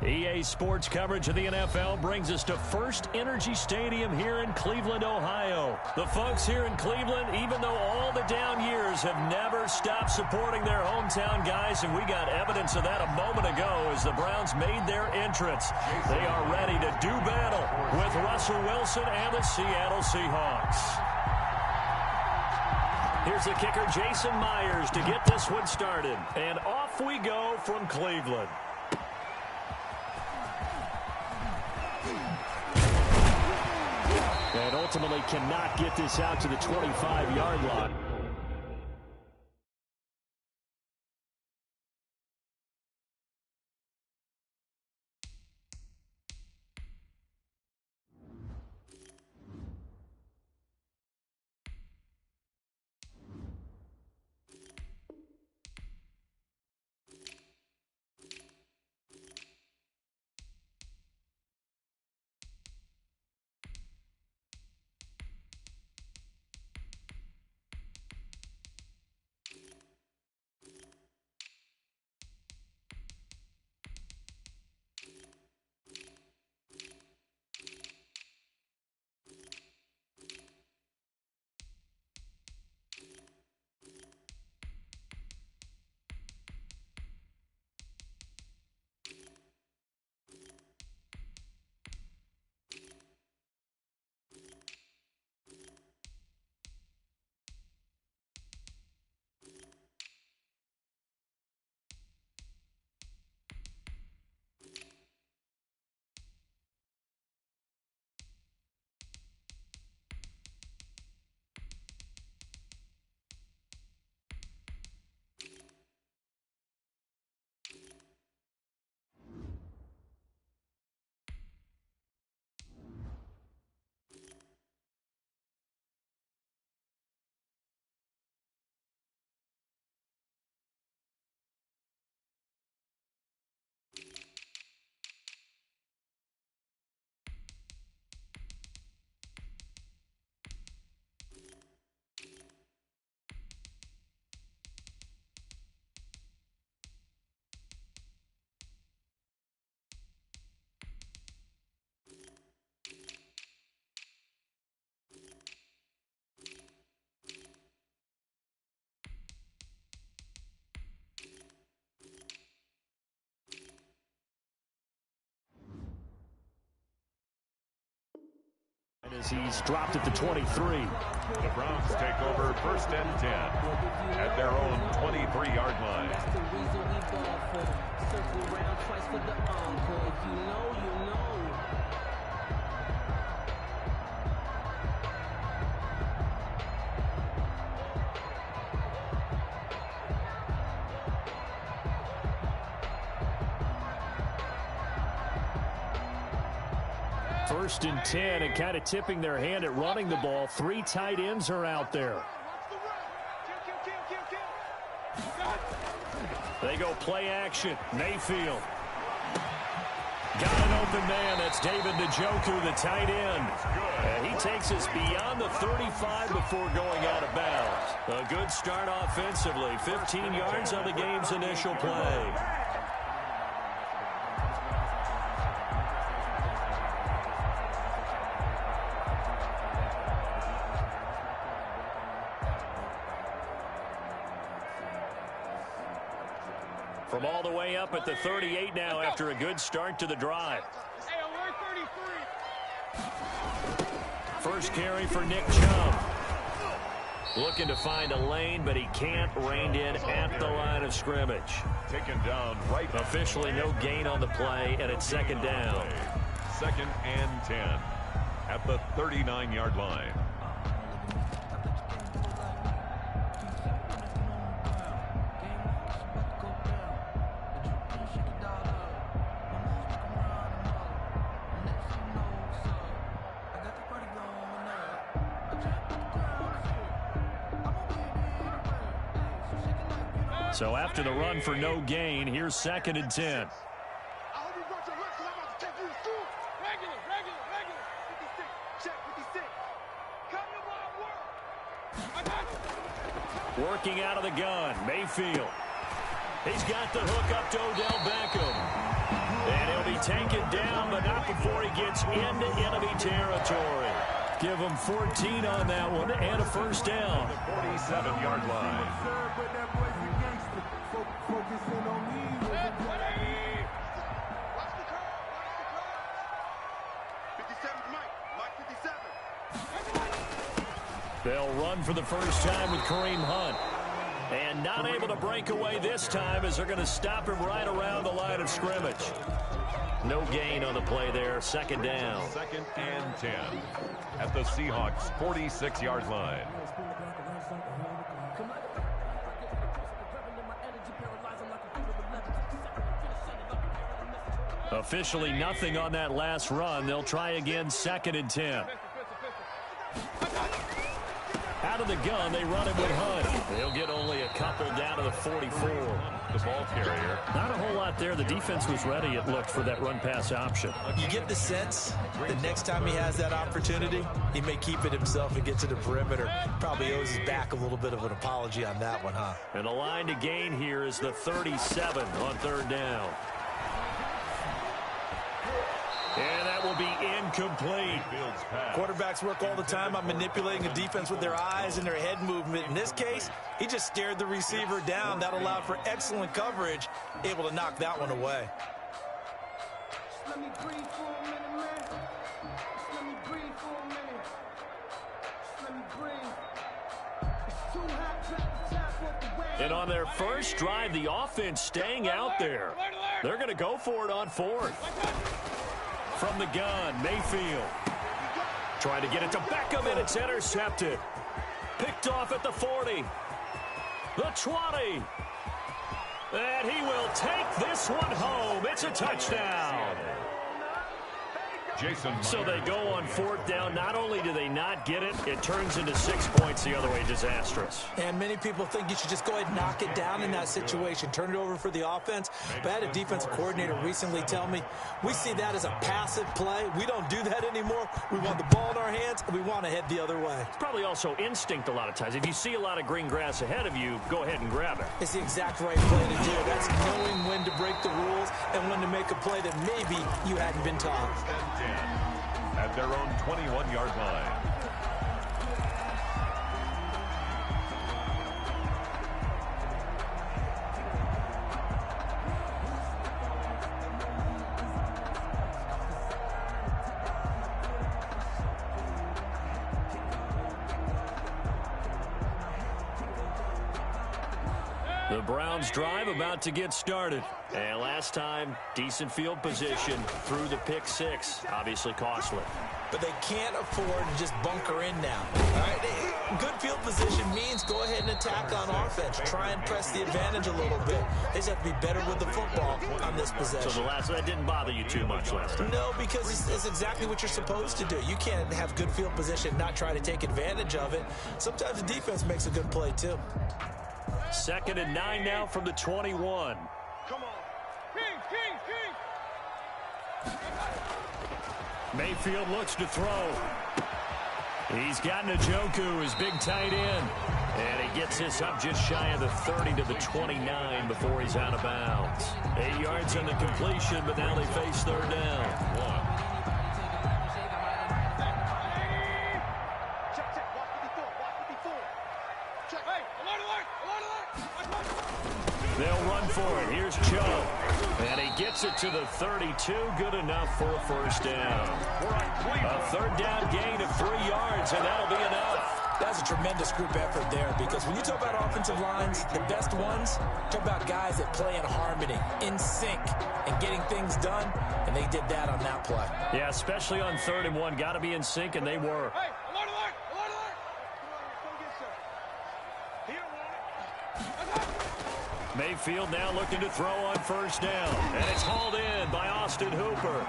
EA Sports coverage of the NFL brings us to First Energy Stadium here in Cleveland, Ohio. The folks here in Cleveland, even though all the down years, have never stopped supporting their hometown guys, and we got evidence of that a moment ago as the Browns made their entrance. They are ready to do battle with Russell Wilson and the Seattle Seahawks. Here's the kicker, Jason Myers, to get this one started. And off we go from Cleveland. And ultimately cannot get this out to the 25-yard line. As he's dropped at the 23. The Browns take over 1st and 10 at their own 23-yard line. That's the reason we ball for. Circle around twice for the encore. If you know, you know. First and 10, and kind of tipping their hand at running the ball. 3 tight ends are out there. They go play action. Mayfield. Got an open man. That's David Njoku, the tight end. And he takes us beyond the 35 before going out of bounds. A good start offensively. 15 yards on the game's initial play. From all the way up at the 38 now after a good start to the drive. First carry for Nick Chubb. Looking to find a lane, but he can't. Reined in at the line of scrimmage. Taken down right. Officially no gain on the play, and it's second down. 2nd and 10 at the 39-yard line. So after the run for no gain, here's 2nd and 10. Working out of the gun, Mayfield. He's got the hook up to Odell Beckham. And he'll be taken down, but not before he gets into enemy territory. Give him 14 on that one and a first down. 47-yard line. They'll run for the first time with Kareem Hunt. And not able to break away this time as they're going to stop him right around the line of scrimmage. No gain on the play there. Second down. 2nd and 10 at the Seahawks' 46-yard line. Officially nothing on that last run. They'll try again 2nd and 10. Out of the gun, they run him with Hunt. They'll get only a couple down to the 44. The ball carrier. Not a whole lot there. The defense was ready, it looked, for that run-pass option. You get the sense that next time he has that opportunity, he may keep it himself and get to the perimeter. Probably owes his back a little bit of an apology on that one, huh? And the line to gain here is the 37 on 3rd down. And that will be incomplete. Quarterbacks work all the time on manipulating a defense with their eyes and their head movement. In this case, he just stared the receiver down. That allowed for excellent coverage, able to knock that one away. Let me breathe for a minute, man. Let me breathe for a minute. Let me breathe. It's too hot to tap off the way. And on their first drive, the offense staying out there. They're going to go for it on 4th. From the gun, Mayfield. Trying to get it to Beckham, and it's intercepted. Picked off at the 40. The 20. And he will take this one home. It's a touchdown. So they go on 4th down. Not only do they not get it, it turns into 6 points the other way. Disastrous. And many people think you should just go ahead and knock it down in that situation. Turn it over for the offense. But I had a defensive coordinator recently tell me, we see that as a passive play. We don't do that anymore. We want the ball in our hands, and we want to head the other way. It's probably also instinct a lot of times. If you see a lot of green grass ahead of you, go ahead and grab it. It's the exact right play to do. That's knowing when to break the rules and when to make a play that maybe you hadn't been taught. At their own 21-yard line. The Browns drive about to get started. And last time, decent field position through the pick 6. Obviously costly. But they can't afford to just bunker in now. All right? Good field position means go ahead and attack on offense. Try and press the advantage a little bit. They just have to be better with the football on this possession. So that didn't bother you too much last time? No, because it's exactly what you're supposed to do. You can't have good field position, not try to take advantage of it. Sometimes the defense makes a good play, too. 2nd and 9 now from the 21. Come on. King. Mayfield looks to throw. He's got Njoku, his big tight end. And he gets this up just shy of the 30 to the 29 before he's out of bounds. 8 yards on the completion, but now they face 3rd down. They'll run for it. Here's Chubb. And he gets it to the 32. Good enough for a first down. A 3rd down gain of 3 yards, and that'll be enough. That's a tremendous group effort there, because when you talk about offensive lines, the best ones, talk about guys that play in harmony, in sync, and getting things done, and they did that on that play. Yeah, especially on 3rd and 1. Got to be in sync, and they were. Hey, alert. Come get some. He don't want it. Mayfield now looking to throw on 1st down. And it's hauled in by Austin Hooper.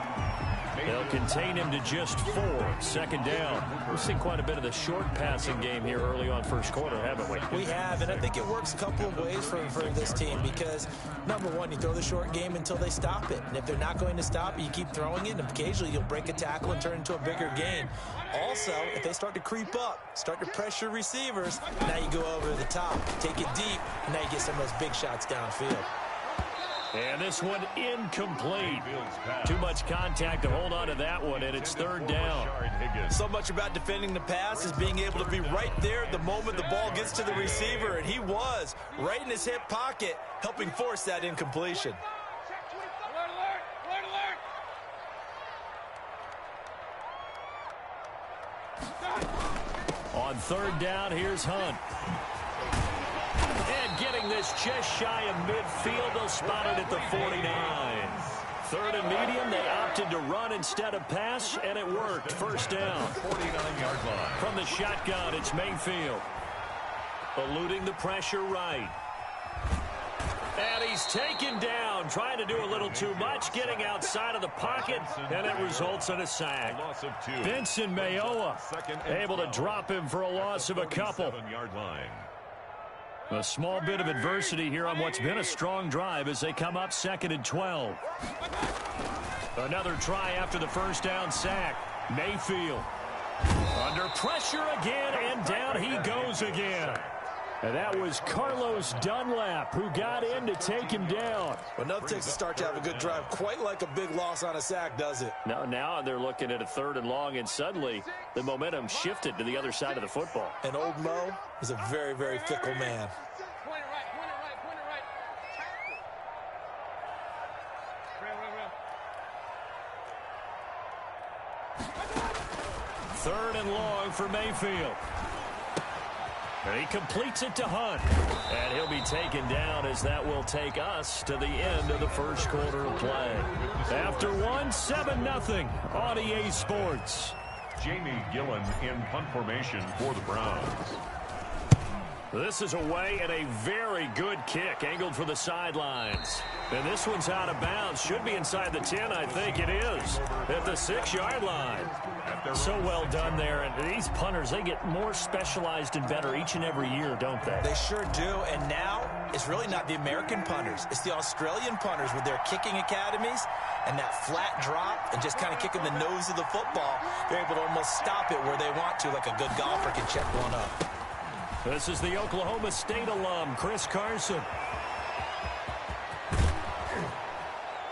They'll contain him to just 4. 2nd down. We've seen quite a bit of the short passing game here early on first quarter, haven't we? We have, and I think it works a couple of ways for this team, because, number one, you throw the short game until they stop it. And if they're not going to stop it, you keep throwing it, and occasionally you'll break a tackle and turn it into a bigger gain. Also, if they start to creep up, start to pressure receivers, now you go over the top, take it deep, and now you get some of those big shots downfield. And this one incomplete. Too much contact to hold on to that one, and it's third down. So much about defending the pass is being able to be right there the moment the ball gets to the receiver, and he was right in his hip pocket, helping force that incompletion. On third down, here's Hunt. And getting this just shy of midfield, they'll spot it at the 49. Third and medium, they opted to run instead of pass, and it worked. First down. 49-yard line. From the shotgun, it's Mayfield. Eluding the pressure right. And he's taken down, trying to do a little too much, getting outside of the pocket, and it results in a sack. Loss of 2. Vincent Mayowa able to drop him for a loss of a couple. 7-yard line. A small bit of adversity here on what's been a strong drive as they come up 2nd and 12. Another try after the first down sack. Mayfield under pressure again, and down he goes again. And that was Carlos Dunlap who got in to take him down. But nothing takes a start to have a good drive, quite like a big loss on a sack, does it? Now they're looking at a 3rd and long, and suddenly the momentum shifted to the other side of the football. And old Mo is a very, very fickle man. Point it right. 3rd and long for Mayfield. And he completes it to Hunt. And he'll be taken down as that will take us to the end of the first quarter of play. After 7-0 on EA Sports. Jamie Gillen in punt formation for the Browns. This is away, and a very good kick angled for the sidelines. And this one's out of bounds. Should be inside the 10, I think it is. At the 6-yard line. So well done there. And these punters, they get more specialized and better each and every year, don't they? They sure do. And now it's really not the American punters. It's the Australian punters with their kicking academies and that flat drop and just kind of kicking the nose of the football. They're able to almost stop it where they want to, like a good golfer can check one up. This is the Oklahoma State alum, Chris Carson.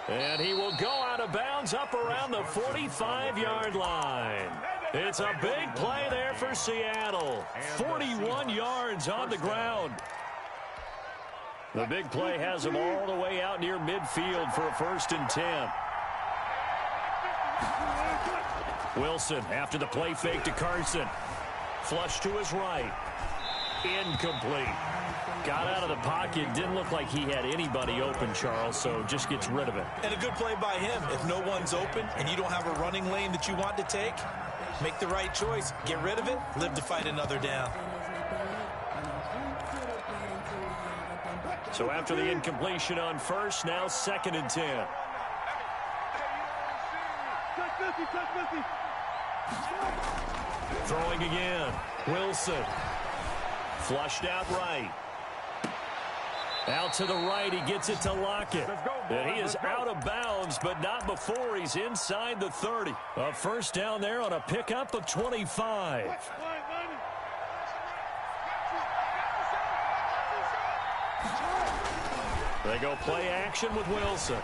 And he will go out of bounds up around the 45-yard line. It's a big play there for Seattle. 41 yards on the ground. The big play has him all the way out near midfield for a 1st and 10. Wilson after the play fake to Carson. Flush to his right. Incomplete. Got out of the pocket. Didn't look like he had anybody open, Charles, so just gets rid of it. And a good play by him. If no one's open and you don't have a running lane that you want to take, make the right choice. Get rid of it. Live to fight another down. So after the incompletion on first, now 2nd and 10. Throwing again. Wilson. Flushed out right. Out to the right, he gets it to Lockett. And he is out of bounds, but not before he's inside the 30. A 1st down there on a pickup of 25. They go play action with Wilson.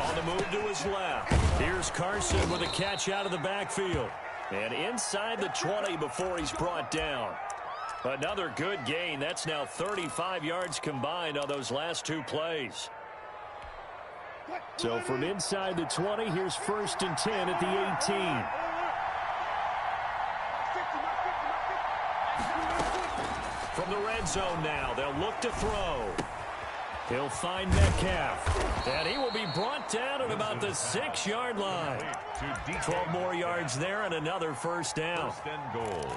On the move to his left. Here's Carson with a catch out of the backfield. And inside the 20 before he's brought down. Another good gain. That's now 35 yards combined on those last 2 plays. So from inside the 20, here's 1st and 10 at the 18. From the red zone now, they'll look to throw. He'll find Metcalf. And he will be brought down at about the 6-yard line. 12 more yards there and another 1st down.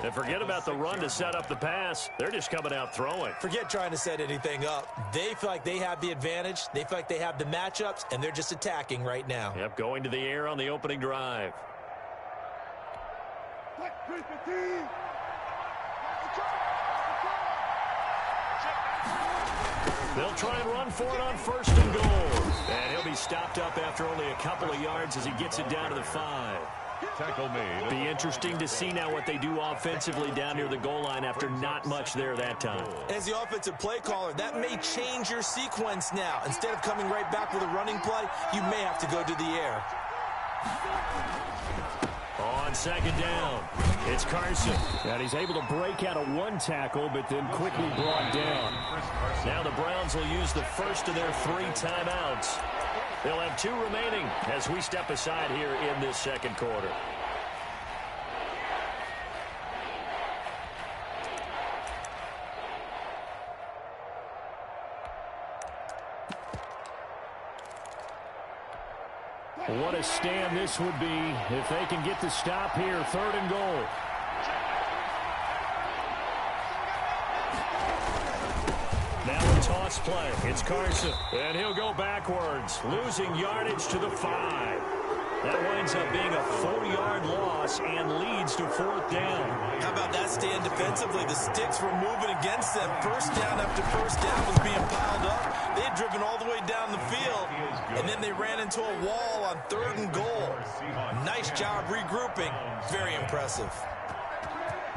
And forget about the run to set up the pass. They're just coming out throwing. Forget trying to set anything up. They feel like they have the advantage. They feel like they have the matchups, and they're just attacking right now. Yep, going to the air on the opening drive. They'll try and run for it on 1st and goal. And he'll be stopped up after only a couple of yards as he gets it down to the 5. Tackle made. Be interesting to see now what they do offensively down near the goal line after not much there that time. As the offensive play caller, that may change your sequence now. Instead of coming right back with a running play, you may have to go to the air. On second down, it's Carson. And he's able to break out of one tackle, but then quickly brought down. Now the Browns will use the first of their 3 timeouts. They'll have 2 remaining as we step aside here in this second quarter. What a stand this would be if they can get the stop here. 3rd and goal. Now a toss play. It's Carson. And he'll go backwards, losing yardage to the 5. That winds up being a 4-yard loss and leads to 4th down. How about that stand defensively? The sticks were moving against them. First down after first down was being piled up. They had driven all the way down the field, and then they ran into a wall on 3rd and goal. Nice job regrouping. Very impressive.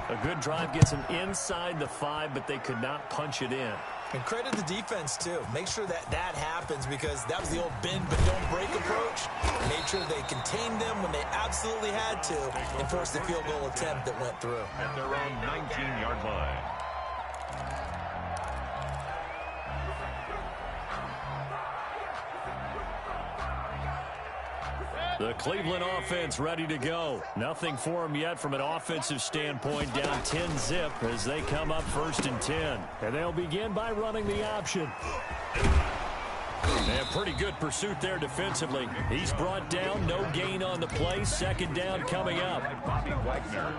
A good drive gets them inside the 5, but they could not punch it in. And credit the defense, too. Make sure that happens because that was the old bend but don't break approach. Made sure they contained them when they absolutely had to and forced the field goal attempt that went through. At their own 19-yard line. The Cleveland offense ready to go. Nothing for them yet from an offensive standpoint. Down 10-zip as they come up 1st and 10. And they'll begin by running the option. They have pretty good pursuit there defensively. He's brought down, no gain on the play. 2nd down coming up.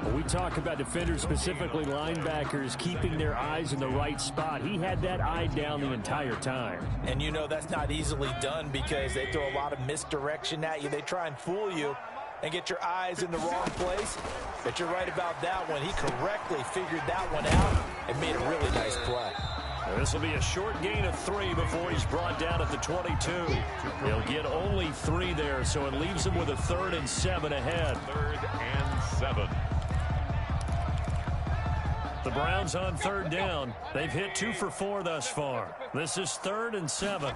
When we talk about defenders, specifically linebackers, keeping their eyes in the right spot, he had that eye down the entire time. And you know that's not easily done because they throw a lot of misdirection at you. They try and fool you and get your eyes in the wrong place. But you're right about that one. He correctly figured that one out and made a really nice play. This will be a short gain of 3 before he's brought down at the 22. He'll get only 3 there, so it leaves him with a 3rd and 7 ahead. 3rd and 7. The Browns on 3rd down. They've hit 2 for 4 thus far. This is 3rd and 7.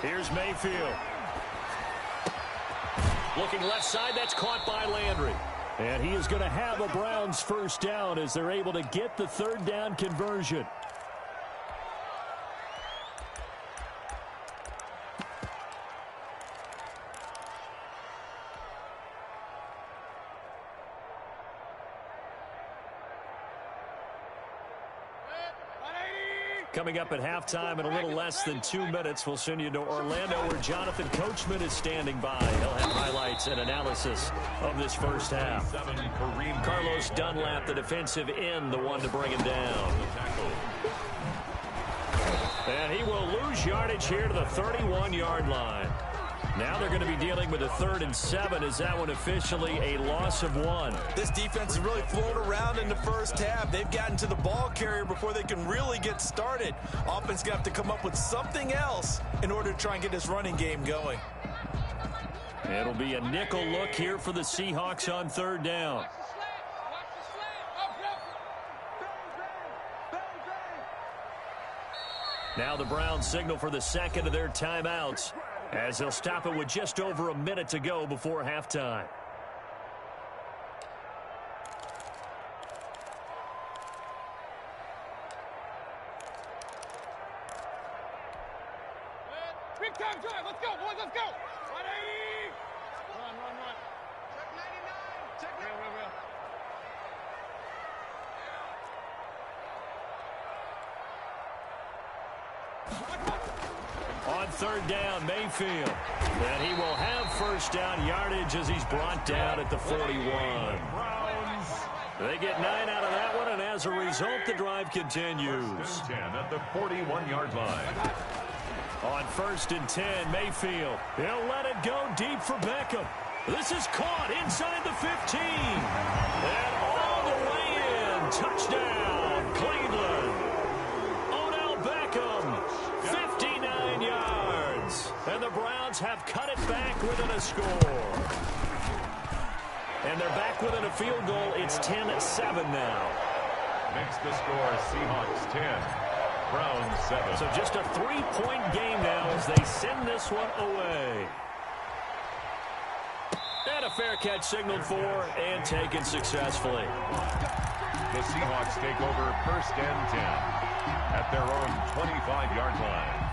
Here's Mayfield. Looking left side, that's caught by Landry. And he is going to have a Browns 1st down as they're able to get the 3rd down conversion. Coming up at halftime in a little less than 2 minutes, we'll send you to Orlando where Jonathan Coachman is standing by. He'll have highlights and analysis of this first half. Carlos Dunlap, the defensive end, the one to bring him down. And he will lose yardage here to the 31-yard line. Now they're going to be dealing with a 3rd and 7. Is that one officially a loss of 1? This defense has really flown around in the first half. They've gotten to the ball carrier before they can really get started. Offense got to come up with something else in order to try and get this running game going. It'll be a nickel look here for the Seahawks on 3rd down. Now the Browns signal for the 2nd of their timeouts, as they'll stop it with just over a minute to go before halftime. Big time drive. Let's go, boys. Let's go. 180. Run. Check 99. Check real. On 3rd down, Mayfield. And he will have 1st down yardage as he's brought down at the 41. They get 9 out of that one, and as a result, the drive continues. 10 at the 41-yard line. On 1st and 10, Mayfield. He'll let it go deep for Beckham. This is caught inside the 15. And all the way in. Touchdown, Cleveland. Odell Beckham, 59 yards. And the Browns have cut it back within a score. And they're back within a field goal. It's 10-7 now. Makes the score Seahawks 10, Browns 7. So just a 3-point game now as they send this one away. And a fair catch signaled for and taken successfully. The Seahawks take over first and 10 at their own 25-yard line.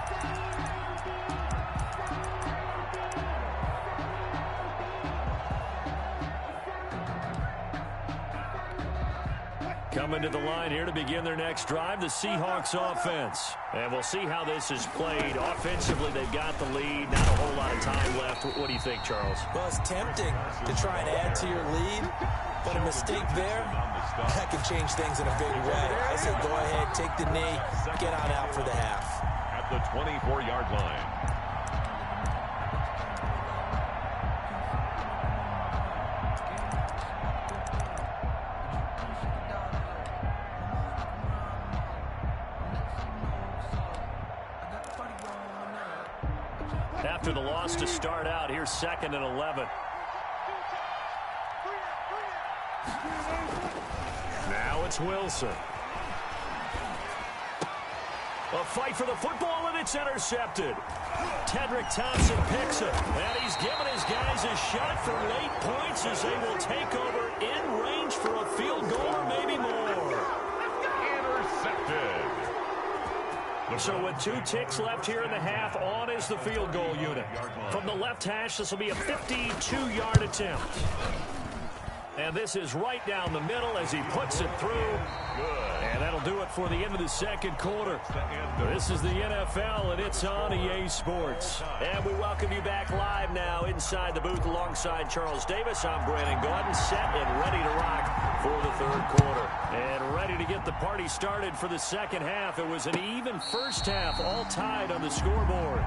Coming to the line here to begin their next drive, the Seahawks offense. And we'll see how this is played. Offensively, they've got the lead. Not a whole lot of time left. What do you think, Charles? Well, it's tempting to try and add to your lead, but a mistake there, that can change things in a big way. I say go ahead, take the knee, get on out for the half. At the 24-yard line. After the loss to start out, here's 2nd and 11. Now it's Wilson. A fight for the football, and it's intercepted. Tedrick Thompson picks it, and he's given his guys a shot for late points as they will take over in range for a field goal or maybe more. Intercepted. So with 2 ticks left here in the half, on is the field goal unit. From the left hash, this will be a 52-yard attempt. And this is right down the middle as he puts it through. Good. And that'll do it for the end of the second quarter. This is the NFL, and it's on EA Sports. And we welcome you back live now inside the booth alongside Charles Davis. I'm Brandon Gaudin, set and ready to rock for the third quarter. And ready to get the party started for the second half. It was an even first half, all tied on the scoreboard.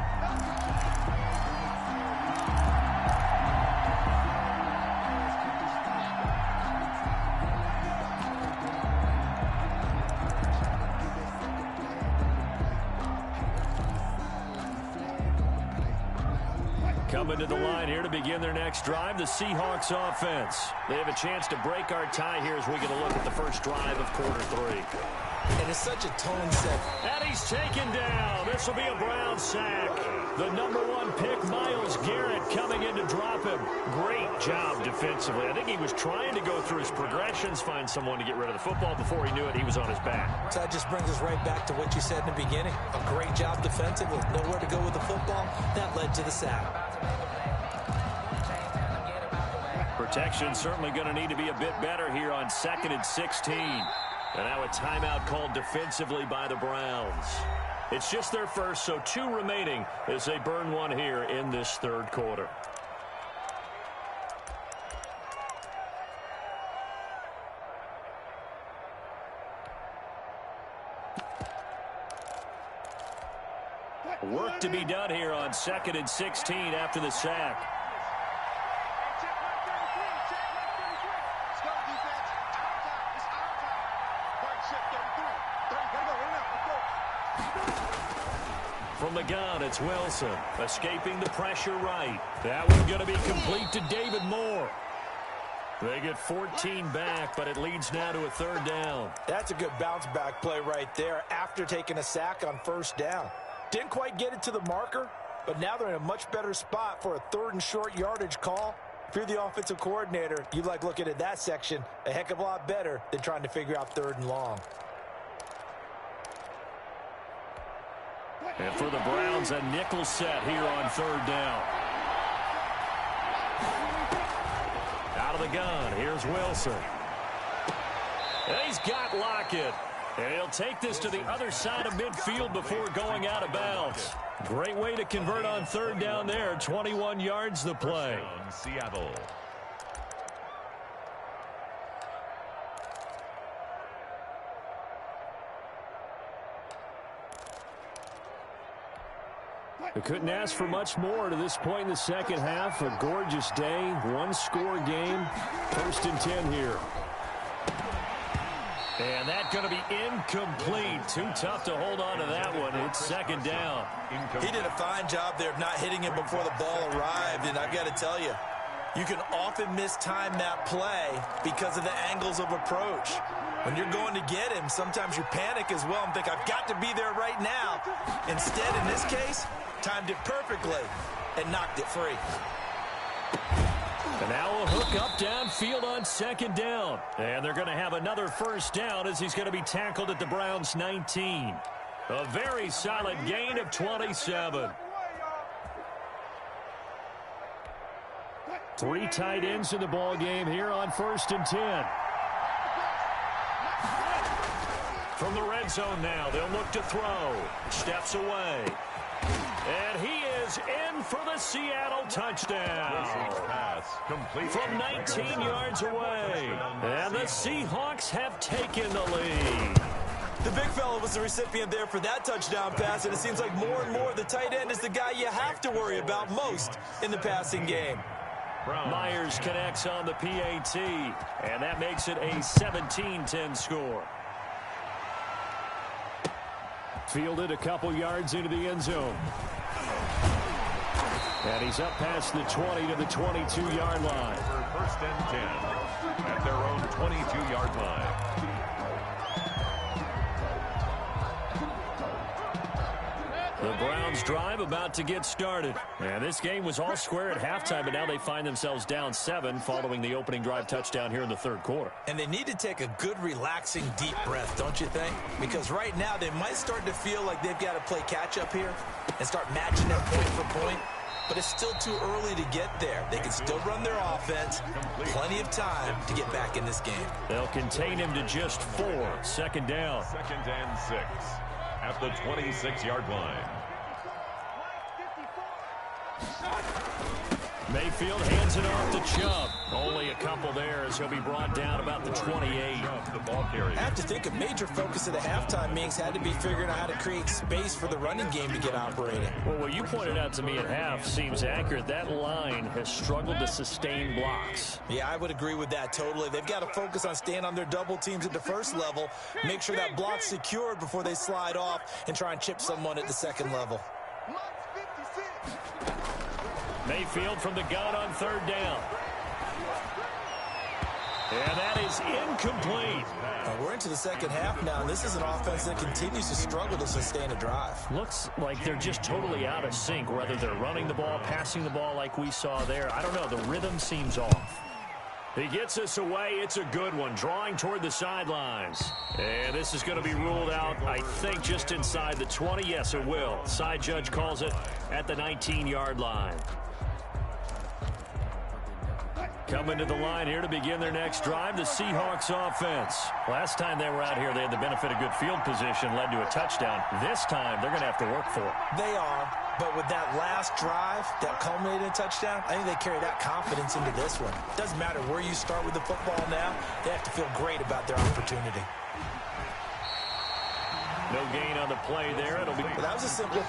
Coming to the line here to begin their next drive, the Seahawks offense. They have a chance to break our tie here as we get a look at the first drive of quarter 3. And it's such a tone set. And he's taken down. This will be a Brown sack. The #1 pick, Myles Garrett, coming in to drop him. Great job defensively. I think he was trying to go through his progressions, find someone to get rid of the football. Before he knew it, he was on his back. So that just brings us right back to what you said in the beginning. A great job defensively. Nowhere to go with the football. That led to the sack. Protection certainly going to need to be a bit better here on 2nd and 16. And now a timeout called defensively by the Browns. It's just their first, so 2 remaining as they burn one here in this third quarter. Work to be done here on 2nd and 16 after the sack. From the gun, it's Wilson, escaping the pressure right. That one's going to be complete to David Moore. They get 14 back, but it leads now to a 3rd down. That's a good bounce-back play right there after taking a sack on 1st down. Didn't quite get it to the marker, but now they're in a much better spot for a 3rd and short yardage call. If you're the offensive coordinator, you like looking at that section a heck of a lot better than trying to figure out 3rd and long. And for the Browns, a nickel set here on 3rd down. Out of the gun, here's Wilson. And he's got Lockett. And he'll take this to the other side of midfield before going out of bounds. Great way to convert on 3rd down there. 21 yards the play. Seattle. They couldn't ask for much more to this point in the second half. A gorgeous day, 1-score game. 1st and 10 here. And that's going to be incomplete. Too tough to hold on to that one. It's 2nd down. He did a fine job there of not hitting him before the ball arrived. And I've got to tell you, You can often mistime that play because of the angles of approach. When you're going to get him, sometimes you panic as well and think, I've got to be there right now. Instead, in this case, timed it perfectly and knocked it free. And now a hook up downfield on second down. And they're going to have another first down as he's going to be tackled at the Browns' 19. A very solid gain of 27. 3 tight ends in the ball game here on 1st and 10. From the red zone now, they'll look to throw. Steps away. And he is in for the Seattle touchdown. Pass complete From 19 yards away. And the Seahawks have taken the lead. The big fella was the recipient there for that touchdown pass, and it seems like more and more the tight end is the guy you have to worry about most in the passing game. Myers connects on the PAT, and that makes it a 17-10 score. Fielded a couple yards into the end zone. And he's up past the 20 to the 22-yard line. For 1st and 10 at their own 22-yard line. The Browns drive about to get started. And this game was all square at halftime, but now they find themselves down 7 following the opening drive touchdown here in the 3rd quarter. And they need to take a good, relaxing, deep breath, don't you think? Because right now they might start to feel like they've got to play catch-up here and start matching them point for point. But it's still too early to get there. They can still run their offense. Plenty of time to get back in this game. They'll contain him to just 4. 2nd down. 2nd and 6 at the 26-yard line. Mayfield hands it off to Chubb. Only a couple there as he'll be brought down about the 28. The ball carrier. I have to think a major focus of the halftime meetings had to be figuring out how to create space for the running game to get operating. Well, what you pointed out to me at half seems accurate. That line has struggled to sustain blocks. Yeah, I would agree with that totally. They've got to focus on staying on their double teams at the first level, make sure that block's secured before they slide off and try and chip someone at the second level. Mayfield from the gun on 3rd down. And that is incomplete. We're into the second half now, and this is an offense that continues to struggle to sustain a drive. Looks like they're just totally out of sync, whether they're running the ball, passing the ball like we saw there. I don't know. The rhythm seems off. He gets us away. It's a good one, drawing toward the sidelines. And this is going to be ruled out, I think, just inside the 20. Yes, it will. Side judge calls it at the 19-yard line. Coming to the line here to begin their next drive, the Seahawks offense. Last time they were out here, they had the benefit of good field position, led to a touchdown. This time, they're going to have to work for it. They are, but with that last drive that culminated in a touchdown, I think they carry that confidence into this one. Doesn't matter where you start with the football now, they have to feel great about their opportunity. No gain on the play there. It'll be. But that was a simple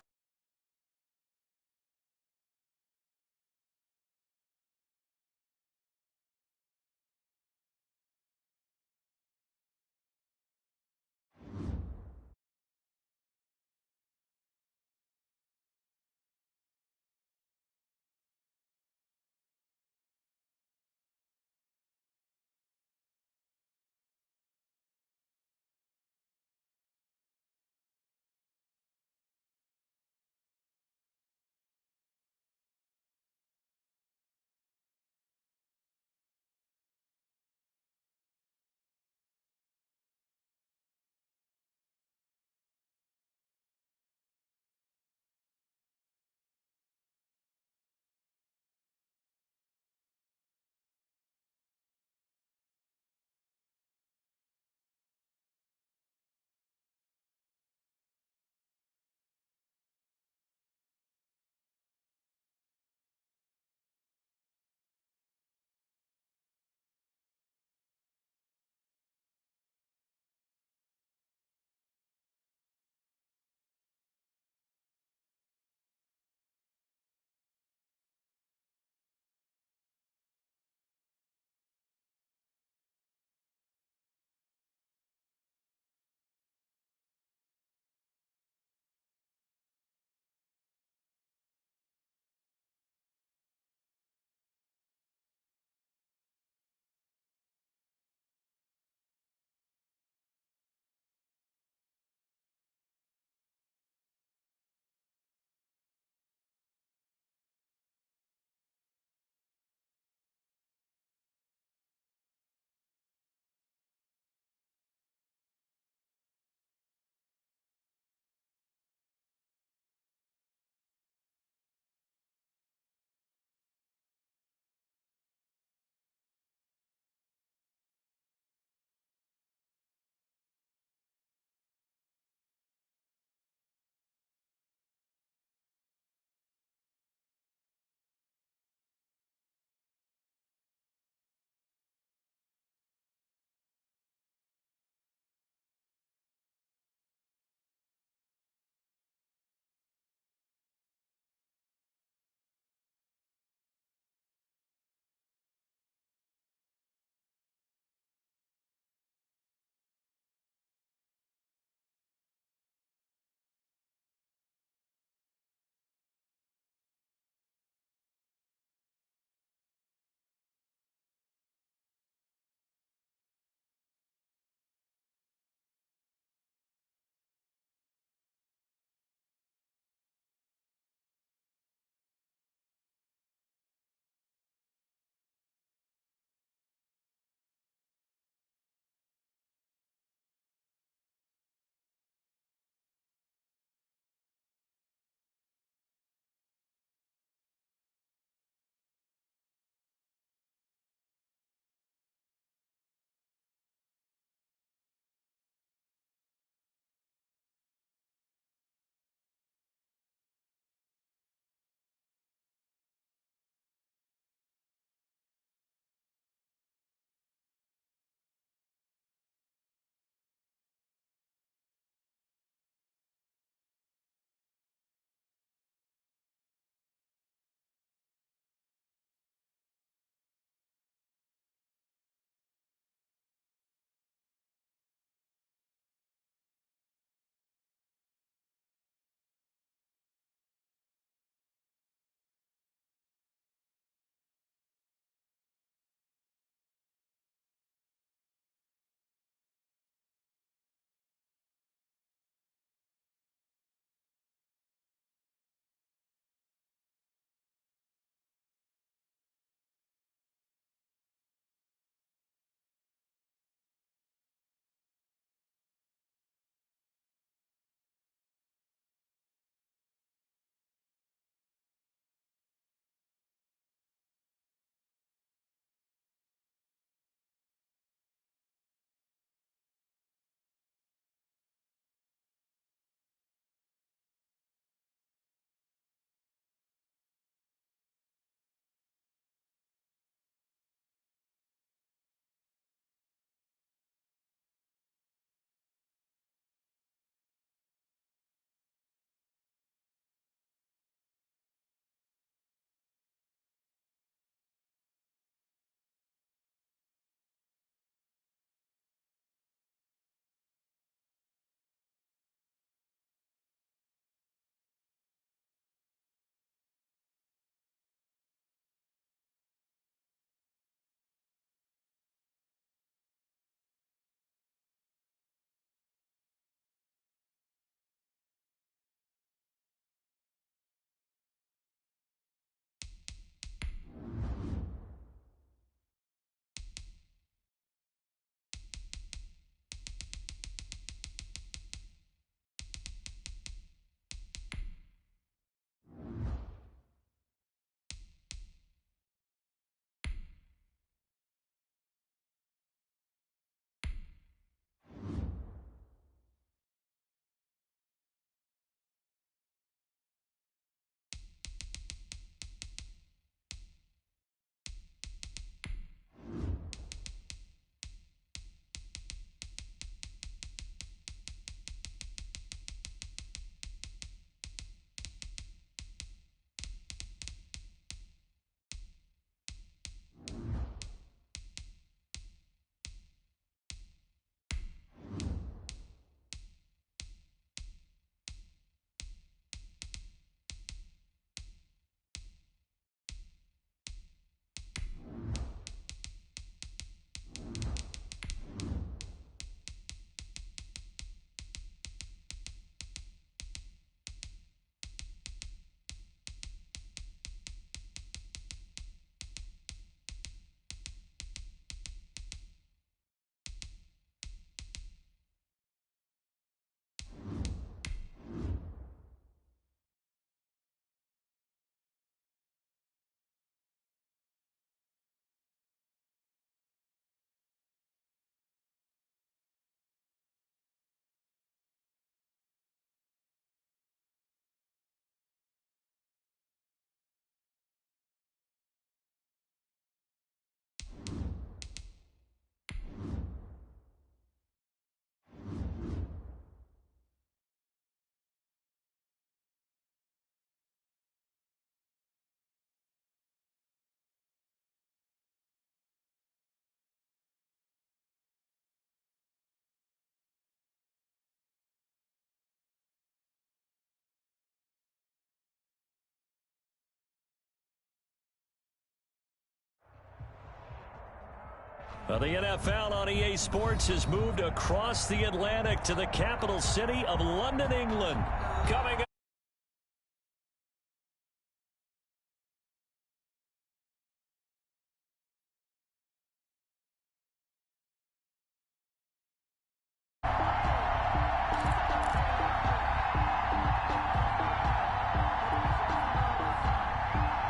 The NFL on EA Sports has moved across the Atlantic to the capital city of London, England. Coming up.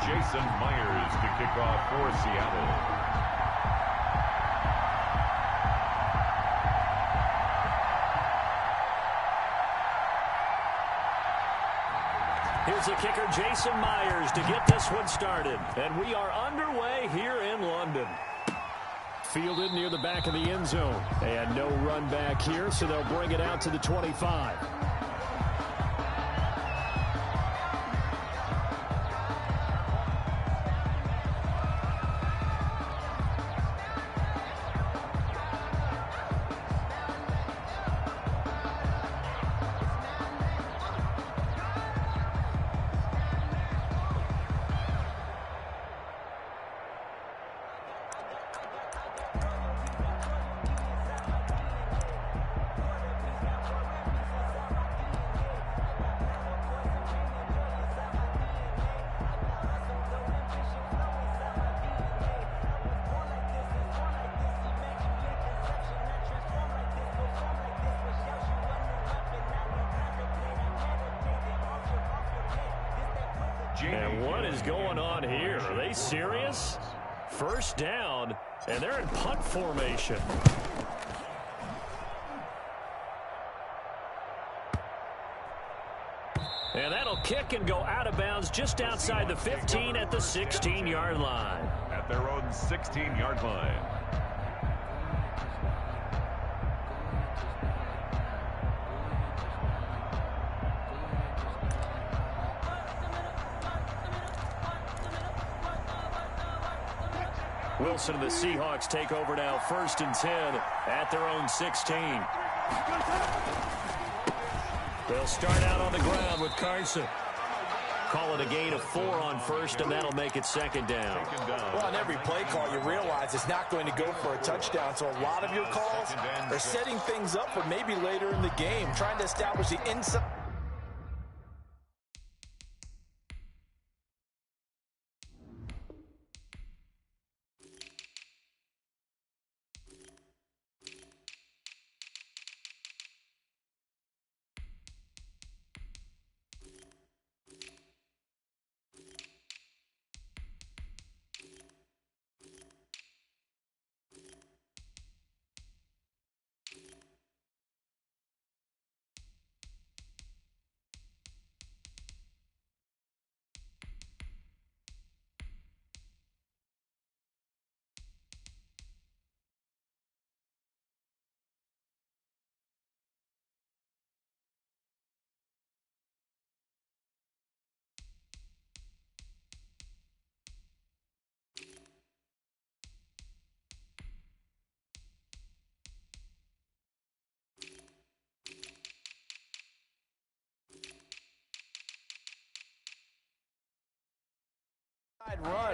Jason Myers to kick off for Seattle. Here's the kicker, Jason Myers, to get this one started. And we are underway here in London. Fielded near the back of the end zone. And no run back here, so they'll bring it out to the 25. And what is going on here? Are they serious? First down, and they're in punt formation. And that'll kick and go out of bounds just outside the 15 at the 16-yard line. At their own 16-yard line. Wilson and the Seahawks take over now, 1st and 10 at their own 16. They'll start out on the ground with Carson. Call it a gain of 4 on 1st, and that'll make it 2nd down. Well, on every play call, you realize it's not going to go for a touchdown, so a lot of your calls are setting things up for maybe later in the game, trying to establish the inside.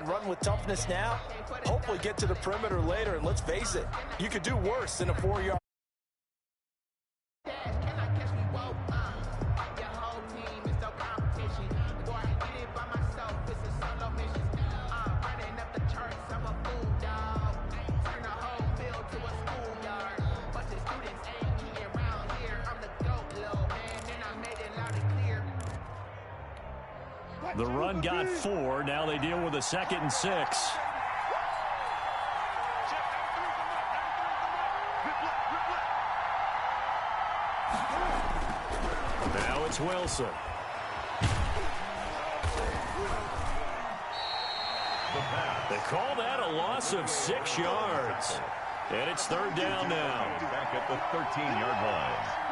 Run with toughness now. Hopefully get to the perimeter later, and let's face it, you could do worse than a 4-yard. The run got 4. Now they deal with a 2nd and 6. Now it's Wilson. They call that a loss of 6 yards. And it's 3rd down now. Back at the 13-yard line.